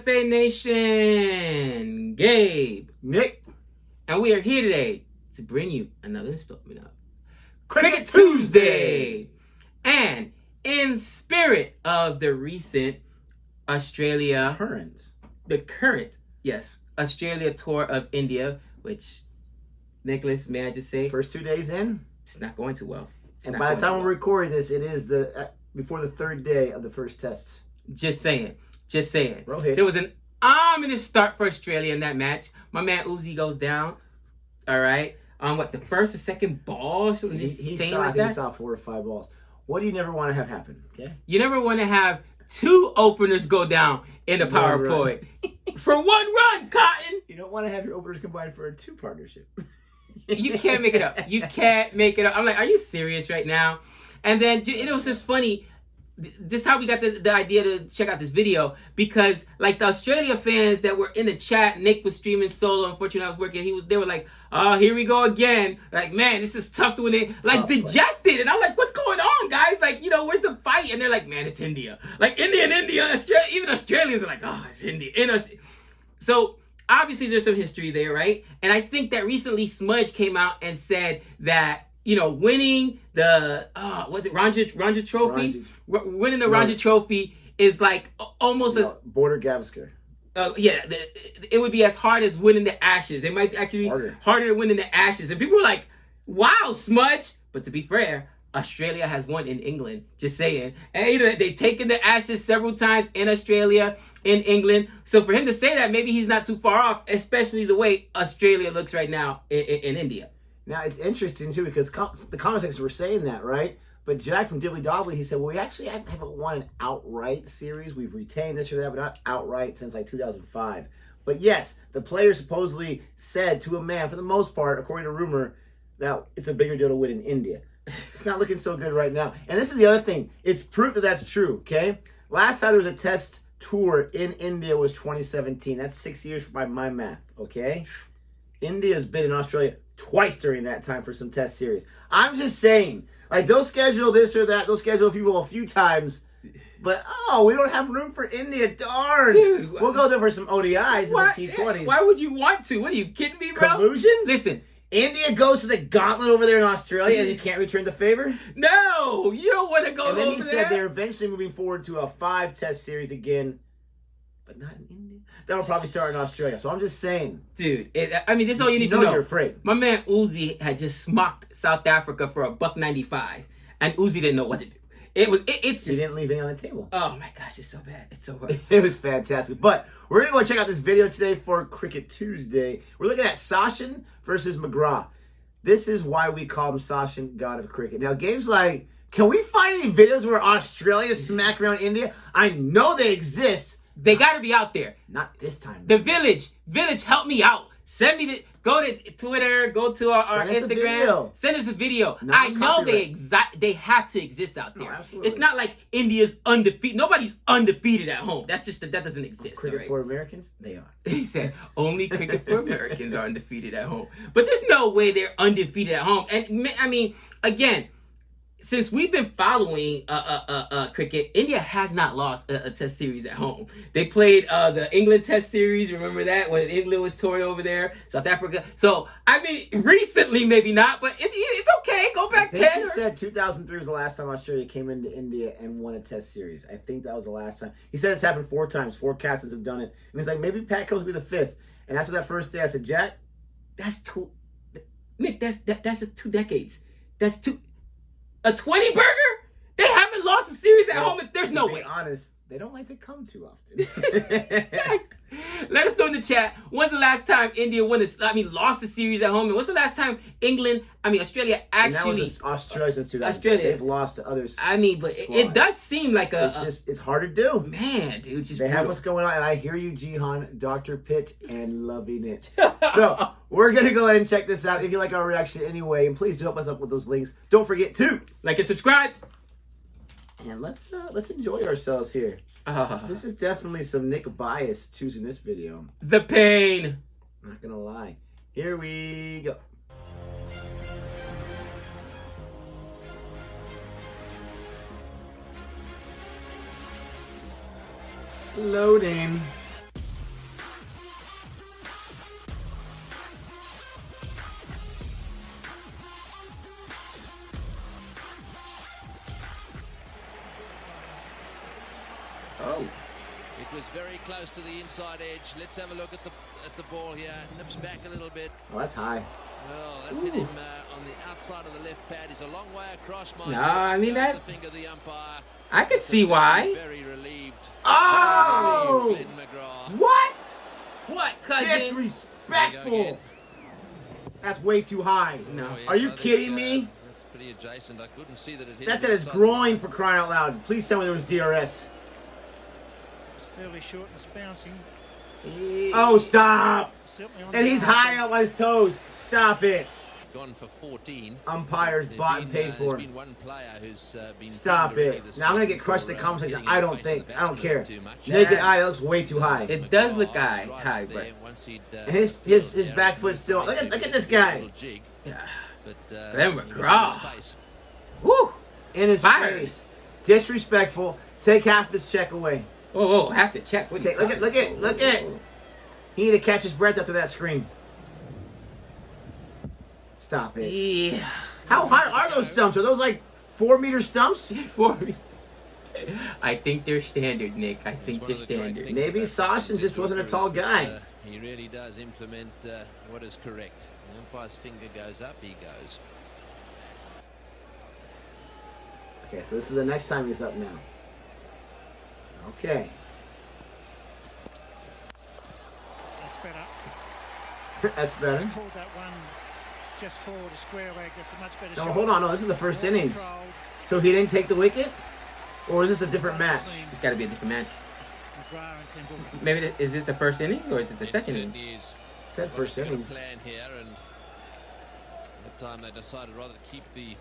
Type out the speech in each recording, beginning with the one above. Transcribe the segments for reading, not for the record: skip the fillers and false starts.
FA Nation? Gabe, Nick, and we are here today to bring you another installment of Cricket Tuesday. And in spirit of the recent Australia, Australia tour of India, which, Nicholas, may I just say, first 2 days in, it's not going too well. And by the time we're recording this, it is before the third day of the first tests. Just saying. Rohit. There was an ominous start for Australia in that match. My man Uzi goes down. All right. On the first or second ball? He saw 4 or 5 balls. What do you never want to have happen? Okay. You never want to have 2 openers go down in the power play for 1 run, Cotton. You don't want to have your openers combined for a 2 partnership. You can't make it up. I'm like, are you serious right now? And then it was just funny. This is how we got the idea to check out this video, because like the Australia fans that were in the chat, Nick was streaming solo. Unfortunately, I was working. They were like, "Oh, here we go again." Like, man, this is tough to win. Like dejected, and I'm like, "What's going on, guys? Like, where's the fight?" And they're like, "Man, it's India. Like India, Australia. Even Australians are like, oh, it's India." So obviously, there's some history there, right? And I think that recently Smudge came out and said that, winning the Ranji Trophy, winning the Ranji Trophy is like almost as Border Gavaskar. It would be as hard as winning the Ashes. It might actually be harder than winning the Ashes. And people were like, "Wow, Smudge!" But to be fair, Australia has won in England. Just saying. And they've taken the Ashes several times in Australia, in England. So for him to say that, maybe he's not too far off, especially the way Australia looks right now in India. Now, it's interesting, too, because the comment sections were saying that, right? But Jack from Dibbly Dobbly, he said, well, we actually haven't won an outright series. We've retained this or that, but not outright since, like, 2005. But, yes, the players supposedly said to a man, for the most part, according to rumor, that it's a bigger deal to win in India. It's not looking so good right now. And this is the other thing. It's proof that that's true, okay? Last time there was a test tour in India was 2017. That's 6 years by my math, okay? India's been in Australia twice during that time for some test series. I'm just saying, like, they'll schedule this or that. They'll schedule people a few times. But, we don't have room for India. Darn. Dude, we'll go there for some ODIs and the T20s. Why would you want to? What are you kidding me, bro? Collusion? Listen. India goes to the gauntlet over there in Australia and you can't return the favor? No, you don't want to go over there. And then he said they're eventually moving forward to a 5-test series again, but not in India. That'll probably start in Australia. So I'm just saying. Dude, this is all you need to know. You're afraid. My man Uzi had just smocked South Africa for $1.95, and Uzi didn't know what to do. He didn't leave any on the table. Oh my gosh, it's so bad. It's so bad. It was fantastic. But we're going to go check out this video today for Cricket Tuesday. We're looking at Sachin versus McGrath. This is why we call him Sachin, God of Cricket. Now, Gabe's like, can we find any videos where Australia smack around India? I know they exist. They got to be out there. Not this time. The village, help me out. Send me go to Twitter, go to our Instagram. Send us a video. I know they have to exist out there. No, it's not like India's undefeated. Nobody's undefeated at home. That doesn't exist. Cricket right? for Americans? They are. He said only cricket for Americans are undefeated at home. But there's no way they're undefeated at home. And I mean, again, since we've been following cricket, India has not lost a test series at home. They played the England test series. Remember that? When England was touring over there, South Africa. So, I mean, recently maybe not, but it's okay. Go back 10. He said 2003 was the last time Australia came into India and won a test series. I think that was the last time. He said it's happened 4 times. 4 captains have done it. And he's like, maybe Pat Cummins will be the 5th. And after that first day, I said, Jack, that's 2. Nick, that's 2 decades. That's 2. A 20 burger? They haven't lost a series at home. There's no way. To be honest, they don't like to come too often. Let us know in the chat. When's the last time India lost a series at home? And when's the last time Australia actually... And that was Australia since 2000. Australia. They've lost to others. I mean, but it does seem like it's hard to do. Man, dude, they have what's going on. And I hear you, Jihan, Dr. Pitt, and loving it. So, we're going to go ahead and check this out. If you like our reaction anyway, and please do help us up with those links. Don't forget to like and subscribe. And let's enjoy ourselves here. This is definitely some Nick bias choosing this video. The pain. I'm not gonna lie. Here we go. Loading. Oh. It was very close to the inside edge. Let's have a look at the ball here. Nips back a little bit. Oh, that's high. Well, that's hit him on the outside of the left pad. He's a long way across. No, I mean that. The finger of the umpire. I could see why. Very relieved. Oh! Glenn McGrath. What? What, cousin? Disrespectful. That's way too high. No. Oh, yes, Are you I think, kidding me? That's pretty adjacent. I couldn't see that it hit That's him at his outside groin, for crying out loud. Please tell me there was DRS. It's fairly short and it's bouncing. Oh, stop! Certainly on And the he's outside. high up on his toes. Stop it. Gone for 14. Umpires bought and paid There's for been it. one player who's been Stop already it. this Now I'm going to season get crushed in the for, comment section. getting I in the don't face of think. the I don't batsman care. too much. Naked eye, that looks way too high. It does look McGrath was high, up but there once he'd, And his back foot still. Look at this guy. yeah. But, Glenn he was in his McGrath. face. Woo. In his Fire. face. Disrespectful. Take half his check away. Whoa, have to check. What are you Look talking at. He need to catch his breath after that scream. Stop it. Yeah. How high are those stumps? Are those like 4-meter stumps? For me. I think they're standard, Nick. I think It's one they're of the great standard. things Maybe about Sachin just wasn't a Tendulkar tall is that, guy. He really does implement what is correct. The umpire's finger goes up, he goes. Okay, so this is the next time he's up now. Okay. That's better. That's better. He's pulled that one just forward a square leg. That's a much better No, shot. hold on. No, this is the first More innings. controlled. So he didn't take the wicket? Or is this a different match? It's got to be a different match. McGrath and Tendulkar. Maybe is this the first inning or is it the It second inning? certainly is. Said first Obviously got a innings. plan here, and that time they decided rather to keep the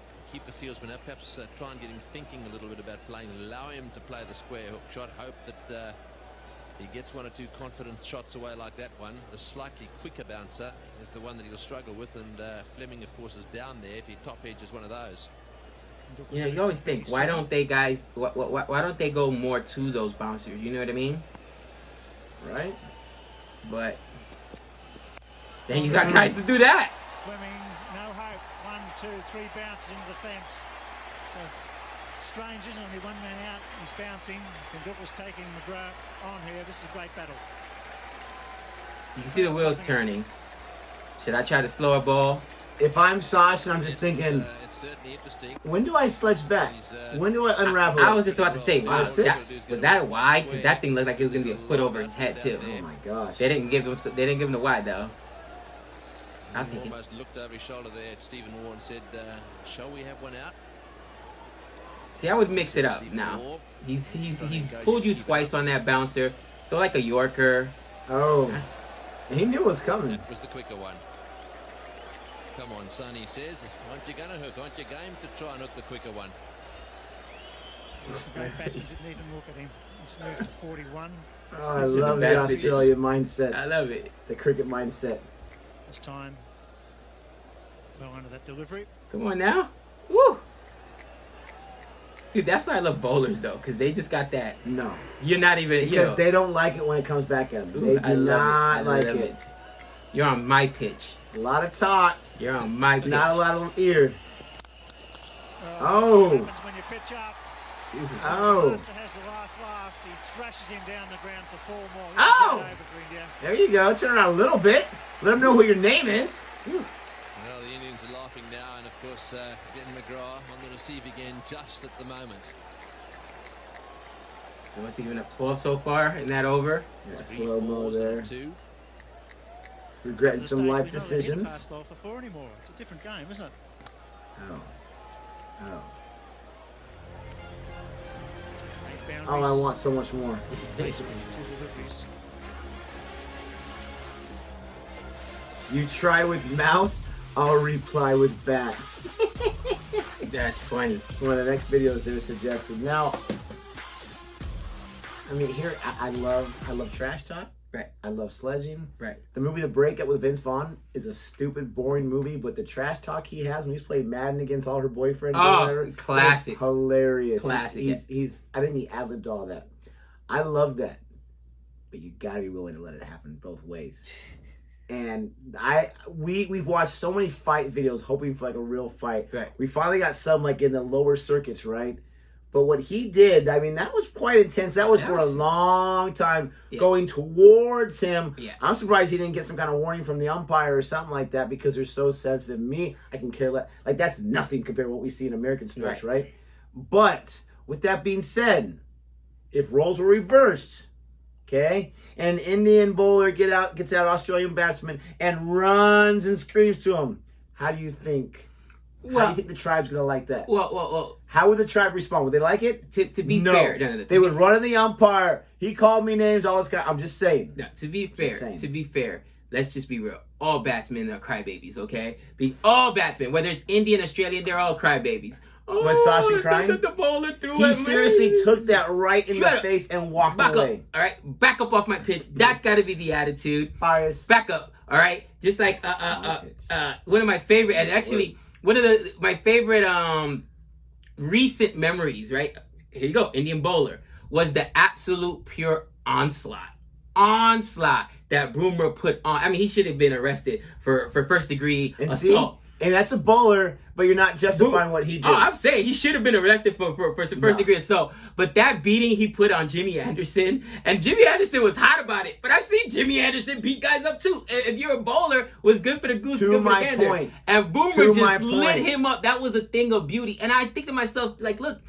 fieldsman up, perhaps try and get him thinking a little bit about playing, allow him to play the square hook shot, hope that he gets one or two confident shots away like that one. The slightly quicker bouncer is the one that he'll struggle with, and Fleming, of course, is down there if he top edges one of those. You know, you always think, why don't they guys, why don't they go more to those bouncers? You know what I mean? Right? But then you got guys to do that. Fleming, no hope. 1, 2, 3 bounces into the fence. So strange, isn't it? Only one man out. He's bouncing. Tendulkar's taking McGrath on here. This is a great battle. You can see the wheels turning. Should I try to slow a ball? If I'm Sachin, I'm just thinking, It's certainly interesting. when do I sledge back? When do I unravel I it? was just about to say, wow, Was it? was that a wide? Because that thing looked like it was gonna be a foot over his head too. Oh my gosh. They didn't give him the wide though. I'll take it. Almost looked over his shoulder there at Stephen Waugh and said, shall we have one out? See, I would mix it up Stephen now. Waugh. He's pulled you twice on that bouncer. Throw like a Yorker. Oh. And he knew it was coming. That was the quicker one. Come on, son, he says. Aren't you going to hook? Aren't you game to try and hook the quicker one? The great batsman didn't even look at him. He's moved to 41. Oh, I Send love it the back, please. Australia mindset. I love it. The cricket mindset. This time, well under that delivery. Come on now. Woo. Dude, that's why I love bowlers though, because they just got that. No. You're not even. Because they don't like it when it comes back at them. They I do love not I like love it. You're on my pitch. A lot of talk, You're on my pitch. not a lot of ear. Oh. Oh. What happens when you pitch up? Oh. Master has the last laugh. He thrashes him down the ground for 4 more. This is Oh. good over Green, yeah. There you go. Turn around a little bit. Let them know who your name is. Well, the Indians are laughing now, and of course, Glenn McGrath on the receive again just at the moment. So what's he giving up 12 so far in that over? Yeah, 3 slow mo fours and a there. 2. Regretting At the some stage, life we know they hit decisions. fastball for 4 anymore. It's a different game, isn't it? Oh. Oh. Eight Oh, I boundaries, want so much more. basically 2 deliveries. You try with mouth, I'll reply with bat. That's funny. One of the next videos they suggested. Now, I mean, here I love trash talk. Right. I love sledging. Right. The movie The Breakup with Vince Vaughn is a stupid, boring movie, but the trash talk he has when he's playing Madden against all her boyfriends, or Oh, whatever, classic. it's hilarious. Classic. He's I think he ad-libbed all that. I love that, but you gotta be willing to let it happen both ways. And we've watched so many fight videos hoping for like a real fight. Right. We finally got some like in the lower circuits, right? But what he did, I mean, that was quite intense. That was for a long time going towards him. Yeah. I'm surprised he didn't get some kind of warning from the umpire or something like that because they're so sensitive. Me, I can care less. Like, that's nothing compared to what we see in American sports, right? But with that being said, if roles were reversed, okay, and an Indian bowler gets out Australian batsman and runs and screams to him, how do you think? How do you think the tribe's going to like that? Well. How would the tribe respond? Would they like it? To be fair. No, they would run in the umpire. He called me names, all this kind. I'm just saying. No, to be fair, let's just be real. All batsmen are crybabies, okay? All batsmen, whether it's Indian, Australian, they're all crybabies. Was Sachin crying? The bowler threw he it, seriously took that right in the face and walked away. All right? Back up off my pitch. That's got to be the attitude. Bias. Back up, all right? Just like one of my favorite, and actually one of my favorite recent memories, right? Here you go, Indian bowler, was the absolute pure onslaught that Boomer put on. I mean, he should have been arrested for first degree assault. And that's a bowler, but you're not justifying what he did. Oh, I'm saying he should have been arrested for some first degree assault. But that beating he put on Jimmy Anderson, and Jimmy Anderson was hot about it. But I've seen Jimmy Anderson beat guys up too. If you're a bowler, was good for the goose, good for the gander. Point. And Boomer just lit him up. That was a thing of beauty. And I think to myself, like, look,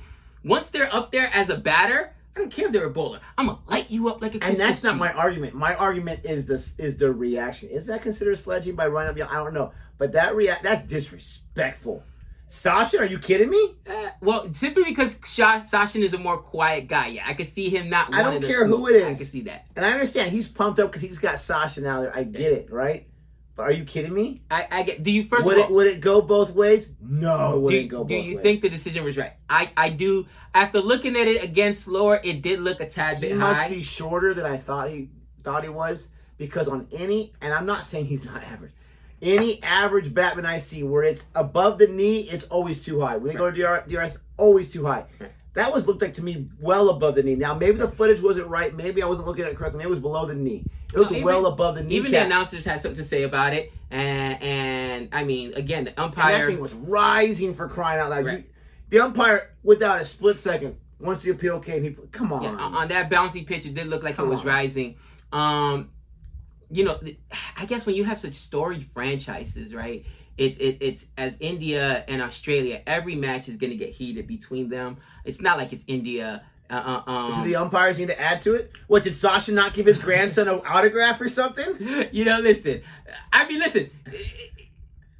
once they're up there as a batter, I don't care if they're a bowler. I'm gonna light you up like a Christmas tree. And that's not tree. my argument. My argument is the reaction. Is that considered sledging by running up? I don't know. But that's disrespectful. Sachin, are you kidding me? Well, simply because Sachin is a more quiet guy. Yeah, I could see him not. I don't care who it is. I can see that, and I understand he's pumped up because he's got Sachin out there. I get it, right? But are you kidding me? I get. Do you first? Would it go both ways? No, it wouldn't go both ways. Do you think the decision was right? I do. After looking at it again slower, it did look a tad bit high. He must be shorter than I thought he was because on any, and I'm not saying he's not average. Any average Batman I see where it's above the knee, it's always too high. When they go to DRS, always too high. That looked like to me well above the knee. Now maybe the footage wasn't right. Maybe I wasn't looking at it correctly. Maybe it was below the knee. It looked well above the knee. Even the announcers had something to say about it. And I mean, again, the umpire. And that thing was rising for crying out loud. Right. The umpire, without a split second, once the appeal came, come on. Yeah, on that bouncy pitch, it did look like it was rising. You know, I guess when you have such storied franchises, right? It's as India and Australia, every match is going to get heated between them. It's not like it's India. Do the umpires need to add to it? What, did Sachin not give his grandson an autograph or something? You know, listen.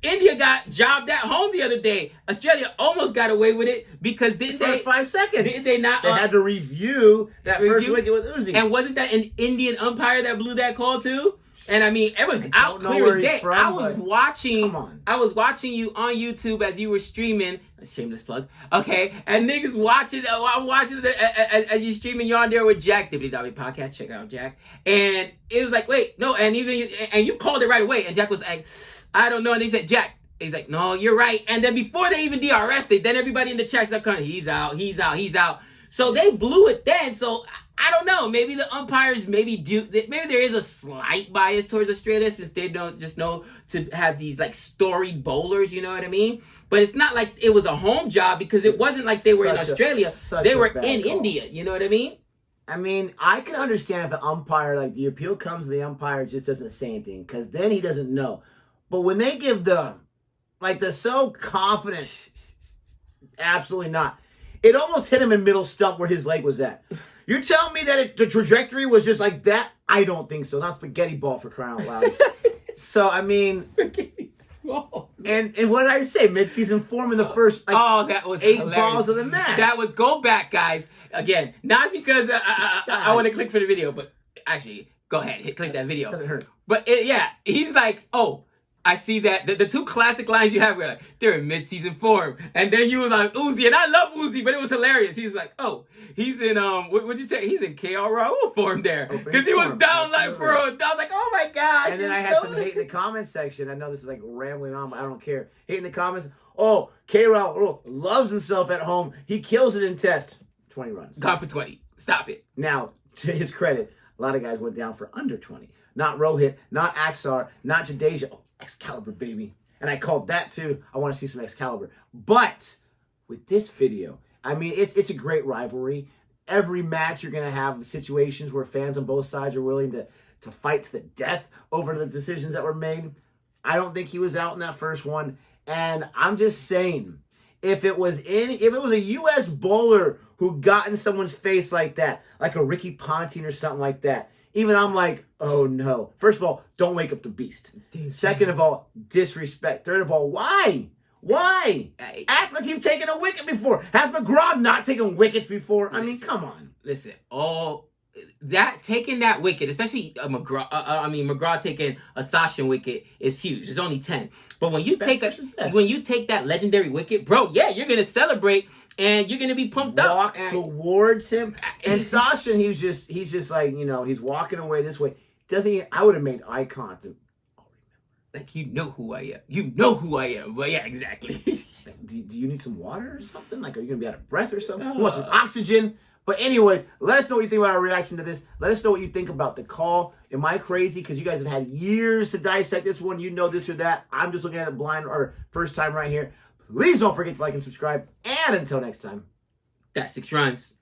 India got jobbed at home the other day. Australia almost got away with it because didn't they? First 5 seconds. Did they not? They had to review that first wicket with Uzi. And wasn't that an Indian umpire that blew that call too? And I mean, it was out clear as day. I was watching you on YouTube as you were streaming. Shameless plug. Okay, and niggas watching. I'm watching as you streaming. You're on there with Jack. WW Podcast. Check out Jack. And it was like, wait, no, and you called it right away. And Jack was like, I don't know. And he said, Jack. He's like, no, you're right. And then before they even DRS'd it, then everybody in the chat started coming, he's out. So they blew it then. So I don't know. Maybe the umpires maybe there is a slight bias towards Australia since they don't just know to have these like storied bowlers, you know what I mean? But it's not like it was a home job because it wasn't like they were in Australia. They were in India, you know what I mean? I mean, I can understand if the umpire, like the appeal comes, the umpire just doesn't say anything because then he doesn't know. But when they give the so confident, absolutely not. It almost hit him in middle stump where his leg was at. You're telling me that the trajectory was just like that? I don't think so. Not spaghetti ball for crying out loud. So, I mean... Spaghetti ball. And what did I say? Mid-season form in the first that was 8 hilarious. balls of the match. That was... Go back, guys. Again, not because I want to click for the video, but actually, go ahead. Click that video. Doesn't hurt. But, he's like, oh... I see that the two classic lines you have were like, they're in mid-season form. And then you was like, Uzi, and I love Uzi, but it was hilarious. He was like, oh, he's in, what'd you say? He's in KL Raul form there. Because he was down like for I was like, oh my God. And then I had some hate in the comments section. I know this is like rambling on, but I don't care. Hate in the comments. Oh, Raul loves himself at home. He kills it in test. 20 runs. Gone for 20. Stop it. Now, to his credit, a lot of guys went down for under 20. Not Rohit, not Axar, not Jadeja. Oh, Excalibur, baby. And I called that too. I want to see some Excalibur. But with this video, I mean, it's a great rivalry. Every match you're going to have situations where fans on both sides are willing to fight to the death over the decisions that were made. I don't think he was out in that first one. And I'm just saying, if it was a U.S. bowler who got in someone's face like that, like a Ricky Ponting or something like that, even I'm like, oh no. First of all, don't wake up the beast. Second of all, disrespect. Third of all, why? Why? Act like you've taken a wicket before. Has McGrath not taken wickets before? I mean, come on. Listen, taking that wicket, especially McGrath taking a Sachin wicket is huge. It's only 10. But when you take that legendary wicket, bro, yeah, you're gonna celebrate and you're gonna be pumped up. Walk towards him. And Sachin, he's just like, he's walking away this way. I would have made eye contact. Like, you know who I am. You know who I am. But yeah, exactly. Do you need some water or something? Like, are you going to be out of breath or something? You want some oxygen? But anyways, let us know what you think about our reaction to this. Let us know what you think about the call. Am I crazy? Because you guys have had years to dissect this one. You know this or that. I'm just looking at it blind or first time right here. Please don't forget to like and subscribe. And until next time. That's 6 runs.